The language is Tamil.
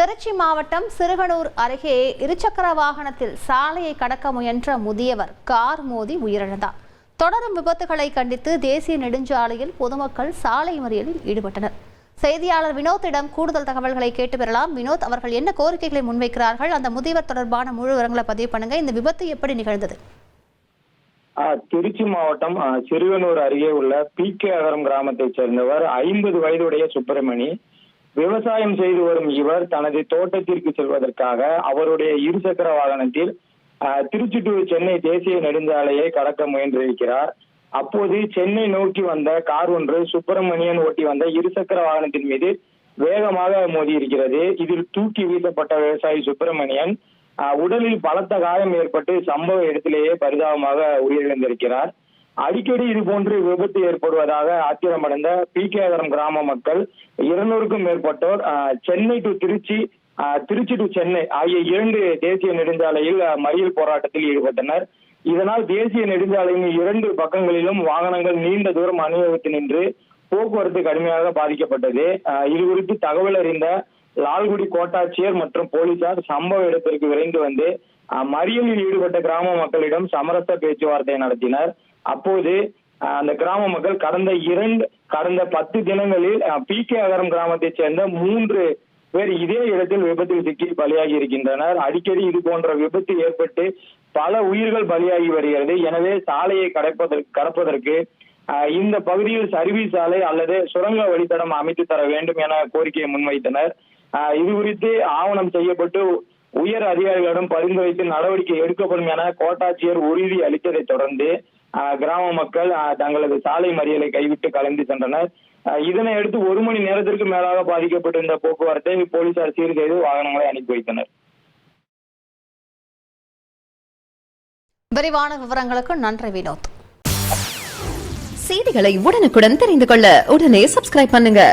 திருச்சி மாவட்டம் சிறுகனூர் அருகே இருசக்கர வாகனத்தில் சாலையை கடக்க முயன்ற முதியவர் கார் மோதி உயிரிழந்தார். தொடரும் விபத்துகளை கண்டித்து தேசிய நெடுஞ்சாலையில் பொதுமக்கள் சாலை மறியலில் ஈடுபட்டனர். செய்தியாளர் வினோத்திடம் கூடுதல் தகவல்களை கேட்டு பெறலாம். வினோத், அவர்கள் என்ன கோரிக்கைகளை முன்வைக்கிறார்கள்? அந்த முதியவர் தொடர்பான முழு விவரங்களை பதிவு பண்ணுங்க. இந்த விபத்து எப்படி நிகழ்ந்தது? திருச்சி மாவட்டம் சிறுகனூர் அருகே உள்ள பி.கே. அகரம் கிராமத்தைச் சேர்ந்தவர் 50 வயதுடைய சுப்பிரமணி. விவசாயம் செய்து வரும் இவர் தனது தோட்டத்திற்கு செல்வதற்காக அவருடைய இருசக்கர வாகனத்தில் திருச்சி டு சென்னை தேசிய நெடுஞ்சாலையை கடக்க முயன்றிருக்கிறார். அப்போது சென்னை நோக்கி வந்த கார் ஒன்று சுப்பிரமணியன் ஓட்டி வந்த இருசக்கர வாகனத்தின் மீது வேகமாக மோதியிருக்கிறது. இதில் தூக்கி வீசப்பட்ட விவசாயி சுப்பிரமணியன் உடலில் பலத்த காயம் ஏற்பட்டு சம்பவ இடத்திலேயே பரிதாபமாக உயிரிழந்திருக்கிறார். அடிக்கடி இது போன்று விபத்து ஏற்படுவதாக ஆத்திரமடைந்த பி.கே. அகரம் கிராம மக்கள் 200க்கும் மேற்பட்டோர் சென்னை டு திருச்சி, திருச்சி டு சென்னை ஆகிய 2 தேசிய நெடுஞ்சாலையில் மறியல் போராட்டத்தில் ஈடுபட்டனர். இதனால் தேசிய நெடுஞ்சாலையின் 2 பக்கங்களிலும் வாகனங்கள் நீண்ட தூரம் அணிவகுத்து நின்று போக்குவரத்து கடுமையாக பாதிக்கப்பட்டது. இது குறித்து தகவல் அறிந்த லால்குடி கோட்டாட்சியர் மற்றும் போலீசார் சம்பவ இடத்திற்கு விரைந்து வந்து மறியலில் ஈடுபட்ட கிராம மக்களிடம் சமரச பேச்சுவார்த்தை நடத்தினர். அப்போது அந்த கிராம மக்கள் கடந்த 10 தினங்களில் பி.கே. அகரம் கிராமத்தைச் சேர்ந்த 3 பேர் இதே இடத்தில் விபத்தில் சிக்கி பலியாகி இருக்கின்றனர். அடிக்கடி இது போன்ற விபத்து ஏற்பட்டு பல உயிர்கள் பலியாகி வருகிறது. எனவே சாலையை கடப்பதற்கு இந்த பகுதியில் சர்வீஸ் சாலை அல்லது சுரங்க வழித்தடம் அமைத்து தர வேண்டும் என கோரிக்கையை முன்வைத்தனர். இது குறித்து ஆவணம் செய்யப்பட்டு உயர் அதிகாரிகளிடம் பரிந்துரைத்து நடவடிக்கை எடுக்கப்படும் என கோட்டாட்சியர் உறுதி அளித்ததை தொடர்ந்து கிராம மக்கள் தங்களது சாலை மறியலை கைவிட்டு கலந்து சென்றனர். இதனை அடுத்து 1 மணி நேரத்திற்கு மேலாக பாதிக்கப்பட்டிருந்த போக்குவரத்தை போலீசார் சீர் செய்து வாகனங்களை அனுப்பி வைத்தனர். விரிவான விவரங்களுக்கு நன்றி வினோத். செய்திகளை உடனுக்குடன் தெரிந்து கொள்ள உடனே சப்ஸ்கிரைப் பண்ணுங்க.